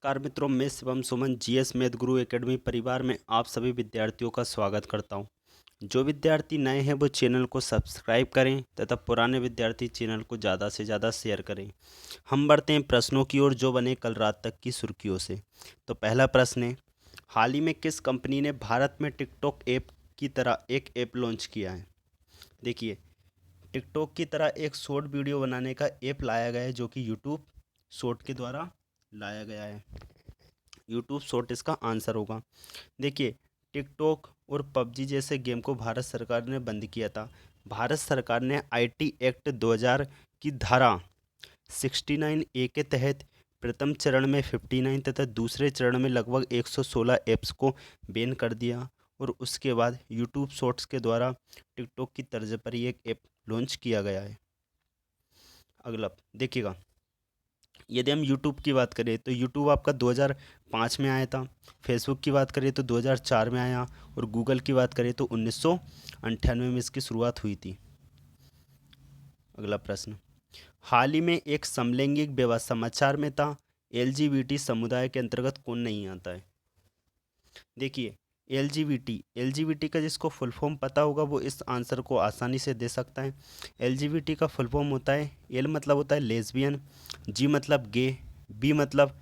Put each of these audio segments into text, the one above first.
नमस्कार मित्रों, मैं शिवम सुमन जीएस मैथ गुरु एकेडमी परिवार में आप सभी विद्यार्थियों का स्वागत करता हूं। जो विद्यार्थी नए हैं वो चैनल को सब्सक्राइब करें तथा पुराने विद्यार्थी चैनल को ज़्यादा से ज़्यादा शेयर करें। हम बढ़ते हैं प्रश्नों की ओर जो बने कल रात तक की सुर्खियों से। तो पहला प्रश्न है, हाल ही में किस कंपनी ने भारत में टिकटॉक ऐप की तरह एक ऐप लॉन्च किया है? देखिए, टिकटॉक की तरह एक शॉर्ट वीडियो बनाने का ऐप लाया गया है जो कि यूट्यूब शॉर्ट के द्वारा लाया गया है। यूट्यूब शॉर्ट इसका आंसर होगा। देखिए, टिकटॉक और पबजी जैसे गेम को भारत सरकार ने बंद किया था। भारत सरकार ने आईटी एक्ट 2000 की धारा 69 ए के तहत प्रथम चरण में 59 तथा दूसरे चरण में लगभग 116 ऐप्स को बैन कर दिया और उसके बाद यूट्यूब शॉर्ट्स के द्वारा टिकटॉक की तर्ज पर ही एक ऐप लॉन्च किया गया है। अगला देखिएगा, यदि हम यूट्यूब की बात करें तो यूट्यूब आपका 2005 में आया था। फेसबुक की बात करें तो 2004 में आया और गूगल की बात करें तो 1998 में इसकी शुरुआत हुई थी। अगला प्रश्न, हाल ही में एक समलैंगिक विवाह समाचार में था। एलजीबीटी समुदाय के अंतर्गत कौन नहीं आता है? देखिए, एलजीबीटी का जिसको फुल फॉर्म पता होगा वो इस आंसर को आसानी से दे सकता है। एलजीबीटी का फुल फॉर्म होता है, एल मतलब होता है लेस्बियन, जी मतलब गे, बी मतलब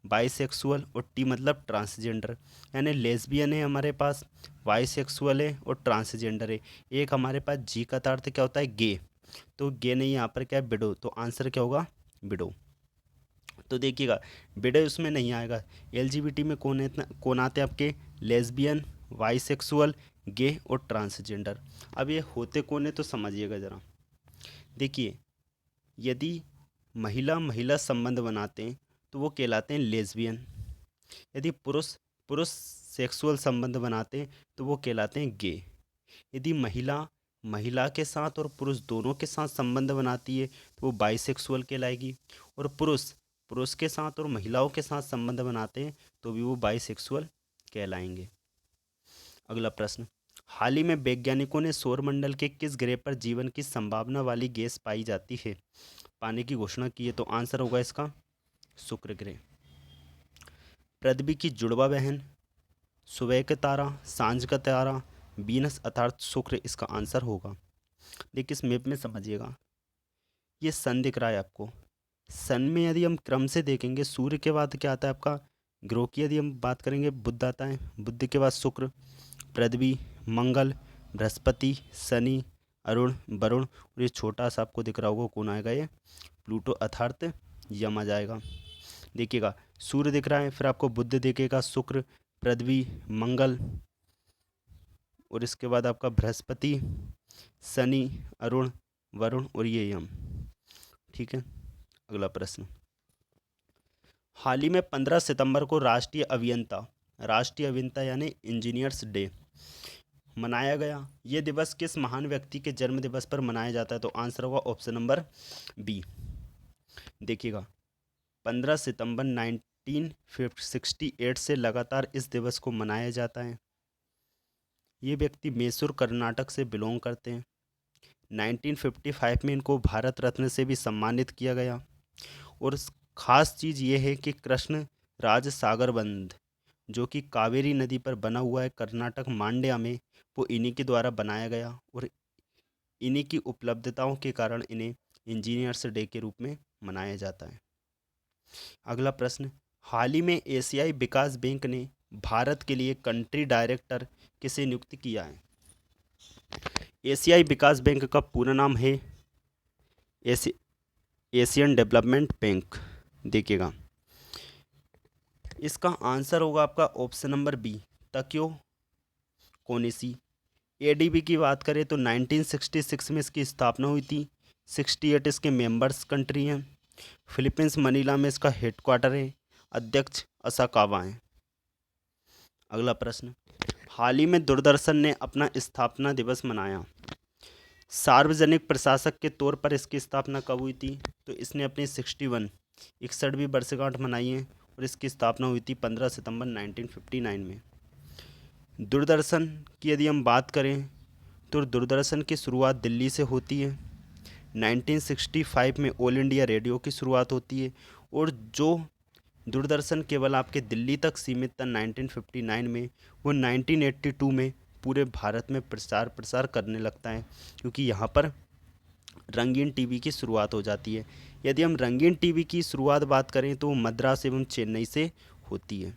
बाइसेक्सुअल और टी मतलब ट्रांसजेंडर। यानी लेस्बियन है हमारे पास, बाइसेक्सुअल है और ट्रांसजेंडर है। एक हमारे पास जी का अर्थ क्या होता है? गे। तो गे नहीं, यहाँ पर क्या है? बिडो। तो आंसर क्या होगा? बिडो। तो देखिएगा, बिडो उसमें नहीं आएगा। एलजीबीटी में कौन आते हैं आपके? लेस्बियन, बाइसेक्सुअल, गे और ट्रांसजेंडर। अब ये होते कौन है तो समझिएगा ज़रा। देखिए, यदि महिला महिला संबंध बनाते हैं तो वो कहलाते हैं लेस्बियन। यदि पुरुष पुरुष सेक्सुअल संबंध बनाते हैं तो वो कहलाते हैं गे। यदि महिला महिला के साथ और पुरुष दोनों के साथ संबंध बनाती है तो वो बाइसेक्सुअल कहलाएगी। और पुरुष पुरुष के साथ और महिलाओं के साथ संबंध बनाते हैं तो भी वो बाइसेक्सुअल कहलाएंगे। अगला प्रश्न, हाल ही में वैज्ञानिकों ने सौरमंडल के किस ग्रह पर जीवन की संभावना वाली गैस पाई जाती है पाने की घोषणा की है? तो आंसर होगा इसका शुक्र ग्रह। पृथ्वी की जुड़वा बहन, सुबह का तारा, सांझ का तारा, वीनस अर्थात शुक्र इसका आंसर होगा। देखिए, इस मैप में समझिएगा, ये सन दिख रहा है आपको। सन में यदि हम क्रम से देखेंगे, सूर्य के बाद क्या आता है आपका? ग्रह की यदि हम बात करेंगे, बुध आता है, बुध के बाद शुक्र, पृथ्वी, मंगल, बृहस्पति, शनि, अरुण, वरुण और ये छोटा सा आपको दिख रहा होगा कौन आएगा? ये प्लूटो अर्थात यम आ जाएगा। देखिएगा, सूर्य दिख रहा है, फिर आपको बुध दिखेगा, शुक्र, पृथ्वी, मंगल और इसके बाद आपका बृहस्पति, शनि, अरुण, वरुण और ये यम। ठीक है। अगला प्रश्न, हाल ही में 15 सितंबर को राष्ट्रीय अभियंता यानी इंजीनियर्स डे मनाया गया। ये दिवस किस महान व्यक्ति के जन्म दिवस पर मनाया जाता है? तो आंसर होगा ऑप्शन नंबर बी। देखिएगा, 15 सितंबर 1968 से लगातार इस दिवस को मनाया जाता है। ये व्यक्ति मैसूर कर्नाटक से बिलोंग करते हैं। 1955 में इनको भारत रत्न से भी सम्मानित किया गया। और ख़ास चीज़ ये है कि कृष्ण राज सागर बंध जो कि कावेरी नदी पर बना हुआ है कर्नाटक मांड्या में, वो इन्हीं के द्वारा बनाया गया और इन्हीं की उपलब्धताओं के कारण इन्हें इंजीनियर्स डे के रूप में मनाया जाता है। अगला प्रश्न, हाल ही में एशियाई विकास बैंक ने भारत के लिए कंट्री डायरेक्टर किसे नियुक्त किया है? एशियाई विकास बैंक का पूरा नाम है एशियन डेवलपमेंट बैंक। देखिएगा, इसका आंसर होगा आपका ऑप्शन नंबर बी, तकियो कोनिसी। एडीबी की बात करें तो 1966 में इसकी स्थापना हुई थी। 68 इसके मेंबर्स कंट्री हैं। फिलीपींस मनीला में इसका हेडक्वार्टर है। अध्यक्ष असाकावा हैं। अगला प्रश्न, हाल ही में दूरदर्शन ने अपना स्थापना दिवस मनाया। सार्वजनिक प्रशासक के तौर पर इसकी स्थापना कब हुई थी? तो इसने अपनी 61वीं वर्षगांठ मनाई है और इसकी स्थापना हुई थी 15 सितंबर 1959 में। दूरदर्शन की यदि हम बात करें तो दूरदर्शन की शुरुआत दिल्ली से होती है। 1965 में ऑल इंडिया रेडियो की शुरुआत होती है और जो दूरदर्शन केवल आपके दिल्ली तक सीमित था 1959 में, वो 1982 में पूरे भारत में प्रसार करने लगता है, क्योंकि यहाँ पर रंगीन टीवी की शुरुआत हो जाती है। यदि हम रंगीन टीवी की शुरुआत बात करें तो मद्रास एवं चेन्नई से होती है।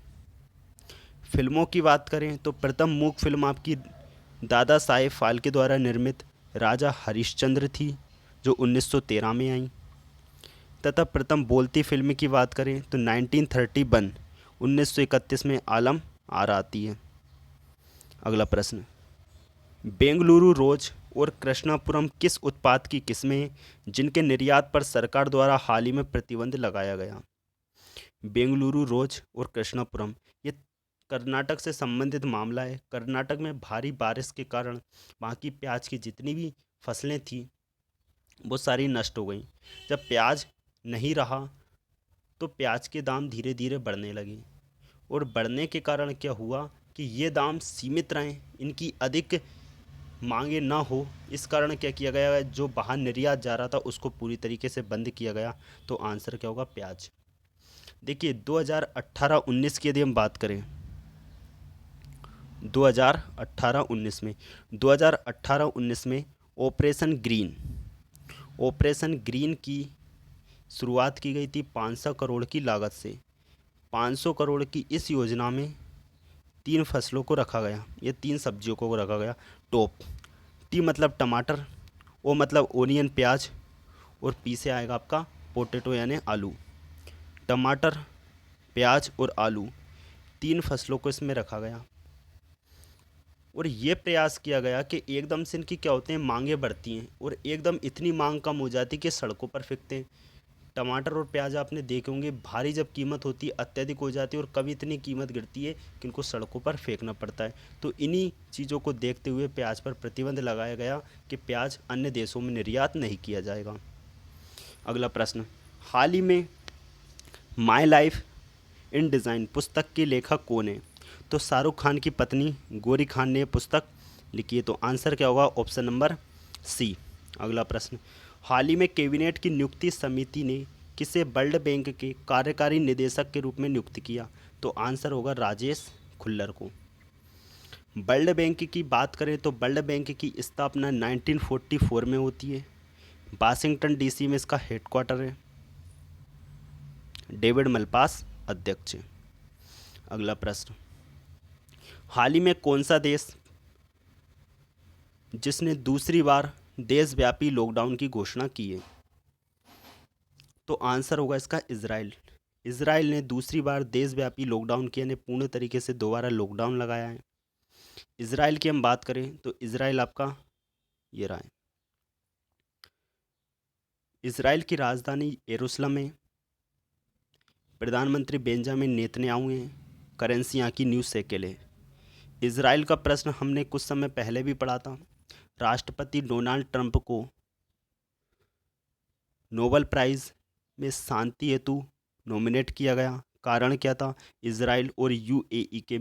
फिल्मों की बात करें तो प्रथम मूक फिल्म आपकी दादा साहेब फाल्के द्वारा निर्मित राजा हरिश्चंद्र थी, जो 1913 में आई। तथा प्रथम बोलती फिल्म की बात करें तो 1931 में आलम आरा आती है। अगला प्रश्न, बेंगलुरु रोज और कृष्णापुरम किस उत्पाद की किस्में हैं जिनके निर्यात पर सरकार द्वारा हाल ही में प्रतिबंध लगाया गया? बेंगलुरु रोज और कृष्णापुरम ये कर्नाटक से संबंधित मामला है। कर्नाटक में भारी बारिश के कारण वहाँ की प्याज की जितनी भी फसलें थी वो सारी नष्ट हो गई। जब प्याज नहीं रहा तो प्याज के दाम धीरे धीरे बढ़ने लगे, और बढ़ने के कारण क्या हुआ कि ये दाम सीमित रहें, इनकी अधिक मांगे ना हो, इस कारण क्या किया गया, जो बाहर निर्यात जा रहा था उसको पूरी तरीके से बंद किया गया। तो आंसर क्या होगा? प्याज। देखिए 2018-19 की यदि हम बात करें, 2018-19 में ऑपरेशन ग्रीन की शुरुआत की गई थी 500 करोड़ की लागत से। 500 करोड़ की इस योजना में 3 फसलों को रखा गया, ये 3 सब्जियों को रखा गया। टॉप टी मतलब टमाटर, ओ मतलब ओनियन प्याज, और पी से आएगा आपका पोटैटो यानी आलू। टमाटर, प्याज और आलू 3 फसलों को इसमें रखा गया, और ये प्रयास किया गया कि एकदम से इनकी क्या होते हैं, मांगें बढ़ती हैं, और एकदम इतनी मांग कम हो जाती है कि सड़कों पर फेंकते हैं। टमाटर और प्याज आपने देखे होंगे, भारी जब कीमत होती है अत्यधिक हो जाती है, और कभी इतनी कीमत गिरती है कि इनको सड़कों पर फेंकना पड़ता है। तो इन्हीं चीज़ों को देखते हुए प्याज पर प्रतिबंध लगाया गया कि प्याज अन्य देशों में निर्यात नहीं किया जाएगा। अगला प्रश्न, हाल ही में माई लाइफ इन डिज़ाइन पुस्तक के लेखक कौन है? तो शाहरुख खान की पत्नी गौरी खान ने पुस्तक लिखी है। तो आंसर क्या होगा? Option number C. अगला प्रश्न, हाल ही में कैबिनेट की नियुक्ति समिति ने किसे वर्ल्ड बैंक के कार्यकारी निदेशक के रूप में नियुक्त किया? तो आंसर होगा राजेश खुल्लर को। वर्ल्ड बैंक की बात करें तो वर्ल्ड बैंक की स्थापना 1944 में होती है। वाशिंगटन डीसी में इसका हेडक्वार्टर है। डेविड मलपास अध्यक्ष है। अगला प्रश्न, हाल ही में कौन सा देश जिसने दूसरी बार देशव्यापी लॉकडाउन की घोषणा की है? तो आंसर होगा इसका इजराइल। इजराइल ने दूसरी बार देशव्यापी लॉकडाउन किया, यानी पूर्ण तरीके से दोबारा लॉकडाउन लगाया है। इजराइल की हम बात करें तो इजराइल आपका ये रहा है। इजराइल की राजधानी यरूशलेम है। प्रधानमंत्री बेंजामिन नेतन्याहू हैं। करेंसी यहाँ की न्यू शेकेल है। इजराइल का प्रश्न हमने कुछ समय पहले भी पढ़ा था। राष्ट्रपति डोनाल्ड ट्रंप को नोबेल प्राइज़ में शांति हेतु नॉमिनेट किया गया। कारण क्या था? इजराइल और यूएई के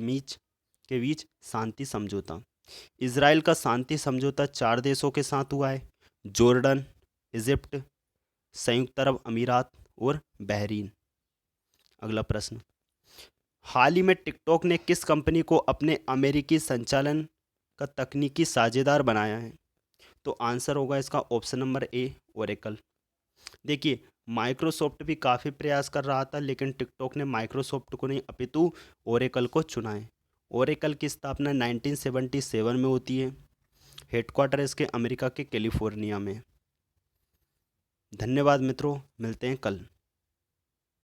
बीच शांति समझौता। इजराइल का शांति समझौता 4 देशों के साथ हुआ है, जॉर्डन, इजिप्ट, संयुक्त अरब अमीरात और बहरीन। अगला प्रश्न, हाल ही में टिकटॉक ने किस कंपनी को अपने अमेरिकी संचालन का तकनीकी साझेदार बनाया है? तो आंसर होगा इसका ऑप्शन नंबर ए, ओरेकल। देखिए माइक्रोसॉफ्ट भी काफ़ी प्रयास कर रहा था, लेकिन टिकटॉक ने माइक्रोसॉफ्ट को नहीं अपितु ओरेकल को चुना है। ओरेकल की स्थापना 1977 में होती है। हेडक्वार्टर इसके अमेरिका के कैलिफोर्निया में। धन्यवाद मित्रों, मिलते हैं कल।